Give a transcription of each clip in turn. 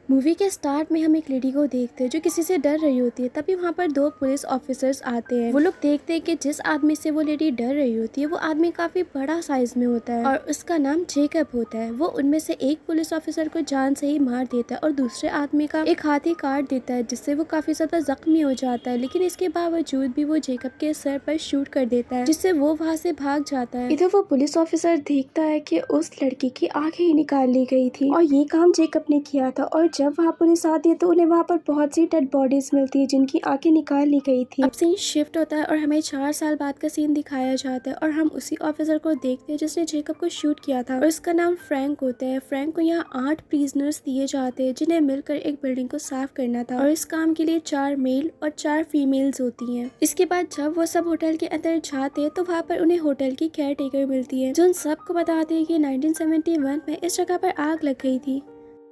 Movie के start में हम एक लेडी को देखते हैं जो किसी से डर रही होती है। तभी वहाँ पर दो पुलिस ऑफिसर्स आते हैं। वो लोग देखते हैं कि जिस आदमी से वो लेडी डर रही होती है वो आदमी काफी बड़ा साइज में होता है और उसका नाम जेकब होता है। वो उनमें से एक पुलिस ऑफिसर को जान से ही मार देता है और दूसरे आदमी का एक हाथ ही काट देता है, जिससे वो काफी ज्यादा जख्मी हो जाता है। लेकिन इसके बावजूद भी वो जेकब के सर पर शूट कर देता है, जिससे वो वहाँ से भाग जाता है। इधर वो पुलिस ऑफिसर देखता है कि उस लड़की की आंखें ही निकाल ली गई थी और ये काम जेकब ने किया था। और जब वहाँ पुलिस आती है तो उन्हें वहाँ पर बहुत सी डेड बॉडीज मिलती है जिनकी आंखें निकाल ली गई थी। अब सीन शिफ्ट होता है और हमें 4 साल बाद का सीन दिखाया जाता है और हम उसी ऑफिसर को देखते हैं जिसने जेकब को शूट किया था और उसका नाम फ्रैंक होता है। फ्रैंक को यहाँ 8 प्रिजनर्स दिए जाते हैं जिन्हें मिलकर एक बिल्डिंग को साफ करना था और इस काम के लिए 4 मेल और 4 फीमेल्स होती हैं। इसके बाद जब वो सब होटल के अंदर जाते हैं तो वहाँ पर उन्हें होटल की केयर टेकर मिलती है जो उन सबको बताते हैं कि 1971 में इस जगह पर आग लग गई थी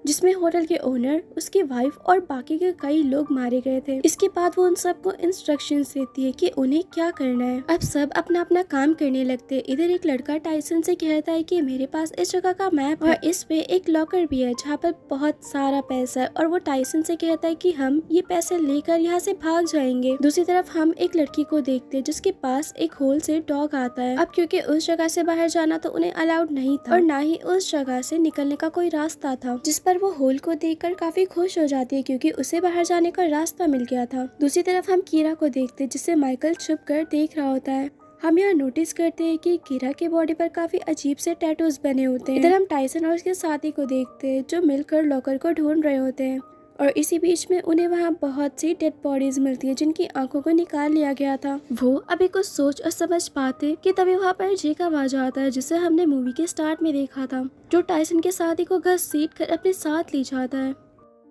जिसमें होटल के ओनर, उसकी वाइफ और बाकी के कई लोग मारे गए थे। इसके बाद वो उन सबको इंस्ट्रक्शंस देती है कि उन्हें क्या करना है। अब सब अपना अपना काम करने लगते हैं। इधर एक लड़का टाइसन से कहता है कि मेरे पास इस जगह का मैप है और इस पे एक लॉकर भी है जहाँ पर बहुत सारा पैसा है, और वो टाइसन से कहता है कि हम ये पैसे लेकर यहाँ से भाग जाएंगे। दूसरी तरफ हम एक लड़की को देखते हैं जिसके पास एक होल से डॉग आता है। अब क्योंकि उस जगह से बाहर जाना तो उन्हें अलाउड नहीं था और ना ही उस जगह से निकलने का कोई रास्ता था, जिस पर वो होल को देखकर काफी खुश हो जाती है क्योंकि उसे बाहर जाने का रास्ता मिल गया था। दूसरी तरफ हम कीरा को देखते हैं जिसे माइकल छुप कर देख रहा होता है। हम यहाँ नोटिस करते हैं कि कीरा के बॉडी पर काफी अजीब से टैटूज बने होते हैं। इधर हम टाइसन और उसके साथी को देखते हैं जो मिलकर लॉकर को ढूंढ रहे होते हैं और इसी बीच में उन्हें वहाँ बहुत सी डेड बॉडीज मिलती है जिनकी आंखों को निकाल लिया गया था। वो अभी कुछ सोच और समझ पाते कि तभी वहाँ पर जेकब आ जाता है जिसे हमने मूवी के स्टार्ट में देखा था, जो टाइसन के साथी को घसीट कर अपने साथ ले जाता है।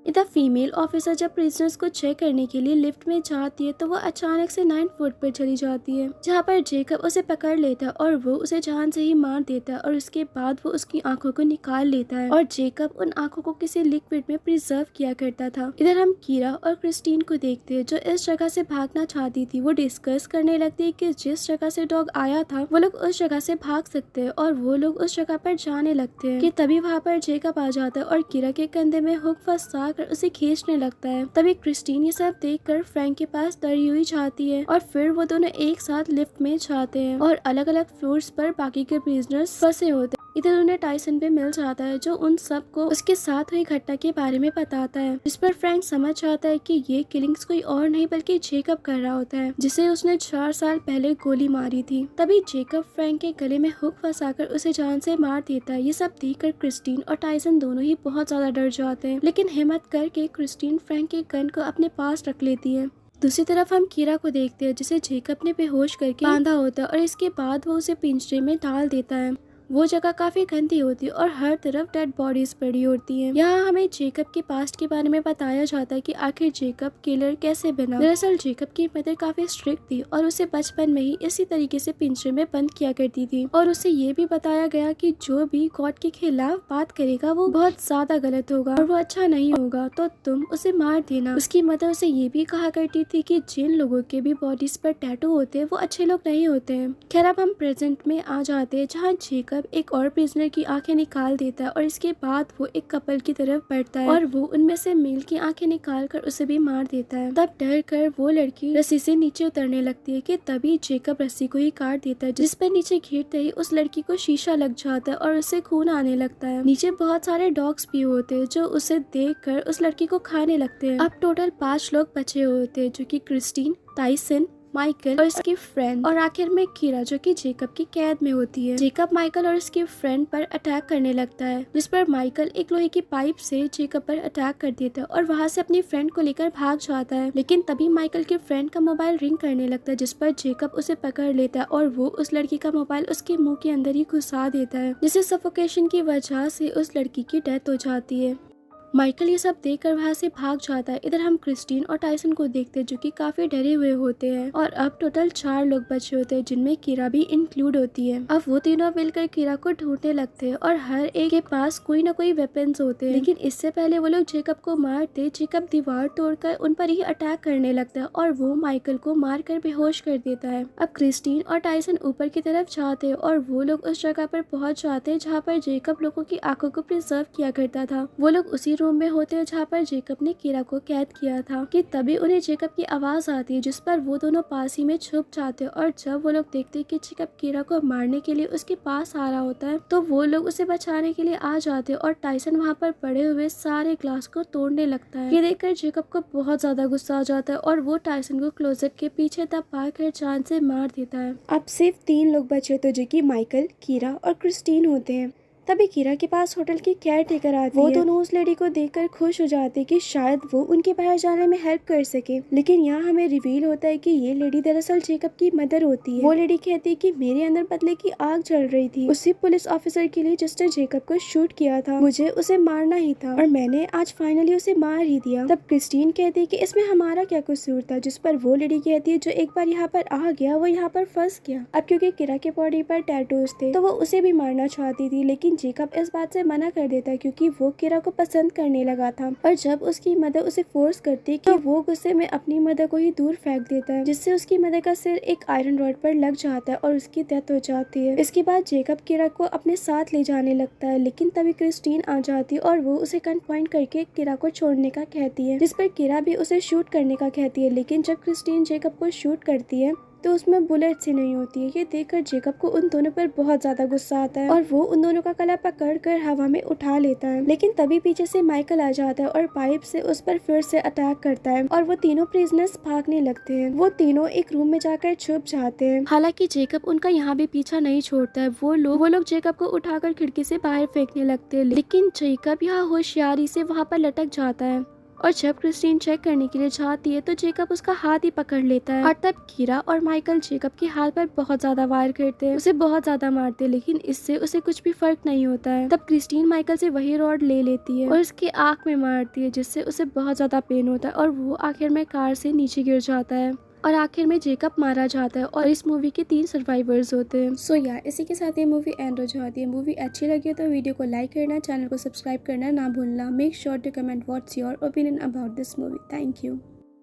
इधर फीमेल ऑफिसर जब प्रिजनर्स को चेक करने के लिए लिफ्ट में जाती है तो वो अचानक से 9th फुट पर चली जाती है जहाँ पर जेकब उसे पकड़ लेता है और वो उसे जान से ही मार देता है और उसके बाद वो उसकी आंखों को निकाल लेता है और जेकब उन आंखों को किसी लिक्विड में प्रिजर्व किया करता था। इधर हम कीरा और क्रिस्टीन को देखते हैं जो इस जगह से भागना चाहती थी। वो डिस्कस करने लगती है कि जिस जगह से डॉग आया था वो लोग उस जगह से भाग सकते हैं और वो लोग उस जगह पर जाने लगते हैं कि तभी वहाँ पर जेकब आ जाता है और कीरा के कंधे में हुक फंसा कर उसे खींचने लगता है। तभी क्रिस्टीन ये सब देखकर फ्रैंक के पास डरी हुई जाती है और फिर वो दोनों एक साथ लिफ्ट में जाते हैं और अलग अलग फ्लोर्स पर बाकी के प्रिजनर्स फंसे होते हैं। इधर उन्हें टाइसन पे मिल जाता है जो उन सबको उसके साथ हुई घटना के बारे में बताता है, जिस पर फ्रैंक समझ जाता है कि ये किलिंग्स कोई और नहीं बल्कि जेकब कर रहा होता है जिसे उसने 4 साल पहले गोली मारी थी। तभी जेकब फ्रैंक के गले में हुक फंसाकर उसे जान से मार देता है। ये सब देखकर क्रिस्टीन और टाइसन दोनों ही बहुत ज्यादा डर जाते हैं, लेकिन हिम्मत करके क्रिस्टीन फ्रैंक के गन को अपने पास रख लेती है। दूसरी तरफ हम कीरा को देखते हैं जिसे जेकब ने बेहोश करके बांधा होता है और इसके बाद वो उसे पिंजरे में डाल देता है। वो जगह काफी गंदी होती है और हर तरफ डेड बॉडीज पड़ी होती हैं। यहाँ हमें जेकब के पास्ट के बारे में बताया जाता है कि आखिर जेकब किलर कैसे बना। दरअसल जेकब की मदर काफी स्ट्रिक्ट थी और उसे बचपन में ही इसी तरीके से पिंजरे में बंद किया करती थी और उसे ये भी बताया गया कि जो भी गॉड के खिलाफ बात करेगा वो बहुत ज्यादा गलत होगा और वो अच्छा नहीं होगा, तो तुम उसे मार देना। उसकी मदर उसे ये भी कहा करती थी कि जिन लोगों के भी बॉडीज पर टैटू होते हैं वो अच्छे लोग नहीं होते हैं। खैर अब हम प्रेजेंट में आ जाते हैं जहाँ जेकब एक और प्रिजनर की आंखें निकाल देता है और इसके बाद वो एक कपल की तरफ बढ़ता है और वो उनमें से मेल की आंखें निकाल कर उसे भी मार देता है। तब डर कर वो लड़की रस्सी से नीचे उतरने लगती है कि तभी जेकब रस्सी को ही काट देता है, जिस पर नीचे गिरते ही उस लड़की को शीशा लग जाता है और उससे खून आने लगता है। नीचे बहुत सारे डॉग्स भी होते हैं जो उसे देख कर उस लड़की को खाने लगते हैं। अब टोटल 5 लोग बचे होते हैं जो कि क्रिस्टीन, टाइसन, माइकल और उसकी फ्रेंड और आखिर में कीरा जो कि जेकब की कैद में होती है। जेकब माइकल और उसकी फ्रेंड पर अटैक करने लगता है, जिस पर माइकल एक लोहे की पाइप से जेकब पर अटैक कर देता है और वहां से अपनी फ्रेंड को लेकर भाग जाता है। लेकिन तभी माइकल के फ्रेंड का मोबाइल रिंग करने लगता है, जिस पर जेकब उसे पकड़ लेता है और वो उस लड़की का मोबाइल उसके मुंह के अंदर ही घुसा देता है, जिससे सफोकेशन की वजह से उस लड़की की डेथ हो जाती है। माइकल ये सब देखकर वहाँ से भाग जाता है। इधर हम क्रिस्टीन और टाइसन को देखते हैं जो कि काफी डरे हुए होते हैं और अब टोटल 4 लोग बचे होते हैं जिनमें कीरा भी इंक्लूड होती है। अब वो तीनों मिलकर कीरा को ढूंढने लगते हैं और हर एक के पास कोई ना कोई वेपन्स होते हैं, लेकिन इससे पहले वो लोग जेकब को मारते जेकब दीवार तोड़कर उन पर ही अटैक करने लगता है और वो माइकल को मारकर बेहोश कर देता है। अब क्रिस्टीन और टाइसन ऊपर की तरफ जाते हैं और वो लोग उस जगह पर पहुंच जाते हैं जहाँ पर जेकब लोगों की आंखों को प्रिजर्व किया करता था। वो लोग उसी रूम में होते हैं जहाँ पर जेकब ने कीरा को कैद किया था कि तभी उन्हें जेकब की आवाज आती है, जिस पर वो दोनों पास ही में छुप जाते हैं। और जब वो लोग देखते हैं कि जेकब कीरा को मारने के लिए उसके पास आ रहा होता है तो वो लोग उसे बचाने के लिए आ जाते हैं और टाइसन वहाँ पर पड़े हुए सारे ग्लास को तोड़ने लगता है। ये देखकर जेकब को बहुत ज्यादा गुस्सा आ जाता है और वो टाइसन को क्लोजेट के पीछे दबा कर जान से मार देता है। अब सिर्फ 3 लोग बचे तो जो कि माइकल, कीरा और क्रिस्टीन होते हैं। तभी कीरा के पास होटल की केयर टेकर आती है। वो दोनों उस लेडी को देखकर खुश हो जाते हैं कि शायद वो उनके बाहर जाने में हेल्प कर सके, लेकिन यहाँ हमें रिवील होता है कि ये लेडी दरअसल जेकब की मदर होती है। वो लेडी कहती है कि मेरे अंदर बदले की आग जल रही थी उसी पुलिस ऑफिसर के लिए जिसने जेकब को शूट किया था। मुझे उसे मारना ही था और मैंने आज फाइनली उसे मार ही दिया। तब क्रिस्टीन कहती है कि इसमें हमारा क्या कसूर था, जिस पर वो लेडी कहती है जो एक बार यहाँ पर आ गया वो यहाँ पर फंस गया। अब क्योंकि कीरा के बॉडी पर टैटूज थे तो वो उसे भी मारना चाहती थी, लेकिन जेकब इस बात से मना कर देता है क्योंकि वो कीरा को पसंद करने लगा था। और जब उसकी मदर उसे फोर्स करती है कि वो गुस्से में अपनी मदर को ही दूर फेंक देता है, जिससे उसकी मदर का सिर एक आयरन रॉड पर लग जाता है और उसकी डेथ हो जाती है। इसके बाद जेकब कीरा को अपने साथ ले जाने लगता है, लेकिन तभी क्रिस्टीन आ जाती है और वो उसे गन पॉइंट करके कीरा को छोड़ने का कहती है, जिस पर कीरा भी उसे शूट करने का कहती है। लेकिन जब क्रिस्टीन जेकब को शूट करती है तो उसमें बुलेट से नहीं होती है। ये देखकर जेकब को उन दोनों पर बहुत ज्यादा गुस्सा आता है और वो उन दोनों का गला पकड़ कर हवा में उठा लेता है। लेकिन तभी पीछे से माइकल आ जाता है और पाइप से उस पर फिर से अटैक करता है और वो तीनों प्रिजनर्स भागने लगते हैं। वो तीनों एक रूम में जाकर छुप जाते हैं। हालांकि जेकब उनका यहाँ भी पीछा नहीं छोड़ता है। वो लोग जेकब को उठाकर खिड़की से बाहर फेंकने लगते हैं, लेकिन जेकब यहाँ होशियारी से वहाँ पर लटक जाता है और जब क्रिस्टीन चेक करने के लिए जाती है तो जेकब उसका हाथ ही पकड़ लेता है। और तब कीरा और माइकल जेकब के हाथ पर बहुत ज्यादा वार करते हैं, उसे बहुत ज्यादा मारते हैं, लेकिन इससे उसे कुछ भी फर्क नहीं होता है। तब क्रिस्टीन माइकल से वही रॉड ले लेती है और उसकी आंख में मारती है, जिससे उसे बहुत ज्यादा पेन होता है और वो आखिर में कार से नीचे गिर जाता है और आखिर में जेकब मारा जाता है। और इस मूवी के 3 सर्वाइवर्स होते हैं। सो यार इसी के साथ ये मूवी एंड हो जाती है। मूवी अच्छी लगी तो वीडियो को लाइक करना, चैनल को सब्सक्राइब करना ना भूलना। Make sure to comment what's your opinion about this movie. Thank you.